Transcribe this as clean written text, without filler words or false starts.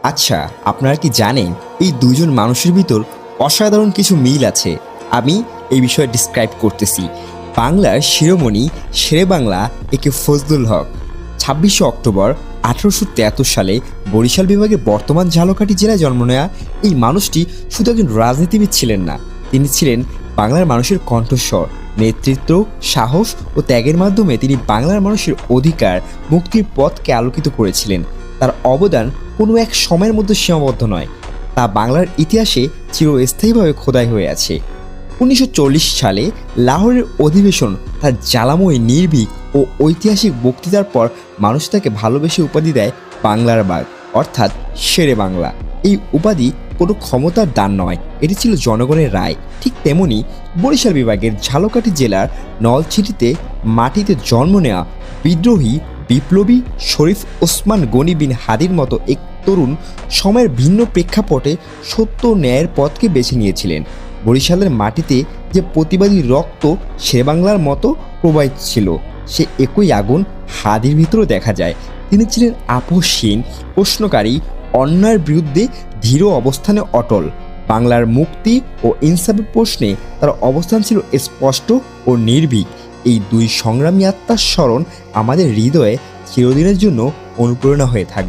আচ্ছা, আপনারা কি জানেন এই দুইজন মানুষের ভিতর অসাধারণ কিছু মিল আছে? আমি এই বিষয়ে ডিসক্রাইব করতেছি। বাংলার শিরোমণি শেরেবাংলা একে ফজলুল হক ২৬শে অক্টোবর ১৮৭৩ সালে বরিশাল বিভাগের বর্তমান ঝালকাঠি জেলায় জন্ম নেওয়া এই মানুষটি শুধু একজন রাজনীতিবিদ ছিলেন না, তিনি ছিলেন বাংলার মানুষের কণ্ঠস্বর। নেতৃত্ব, সাহস ও ত্যাগের মাধ্যমে তিনি বাংলার মানুষের অধিকার, মুক্তির পথকে আলোকিত করেছিলেন। তার অবদান কোনো এক সময়ের মধ্যে সীমাবদ্ধ নয়, তা বাংলার ইতিহাসে চিরস্থায়ীভাবে খোদাই হয়ে আছে। ১৯৪০ সালে লাহোরের অধিবেশন তার জ্বালাময়ী, নির্ভীক ও ঐতিহাসিক বক্তৃতার পর মানুষ তাকে ভালোবেসে উপাধি দেয় বাংলার বাঘ, অর্থাৎ শেরে বাংলা। এই উপাধি কোনো ক্ষমতার দান নয়, এটি ছিল জনগণের রায়। ঠিক তেমনি বরিশাল বিভাগের ঝালকাঠি জেলার নলছিটিতে মাটিতে জন্ম নেওয়া বিদ্রোহী বিপ্লবী শরীফ ওসমান গনি বিন হাদির মতো এক তরুণ সময়ের ভিন্ন প্রেক্ষাপটে সত্য ও ন্যায়ের পথকে বেছে নিয়েছিলেন। বরিশালের মাটিতে যে প্রতিবাদী রক্ত শেরেবাংলার মতো প্রবাহিত ছিল, সে একই আগুন হাদির ভিতরেও দেখা যায়। তিনি ছিলেন আপোষহীন, প্রশ্নকারী, অন্যায়ের বিরুদ্ধে দৃঢ় অবস্থানে অটল। বাংলার মুক্তি ও ইনসাফের প্রশ্নে তার অবস্থান ছিল স্পষ্ট ও নির্ভীক। এই দুই সংগ্রামী আত্মার স্মরণ আমাদের হৃদয়ে চিরদিনের জন্য অনুপ্রেরণা হয়ে থাকবে।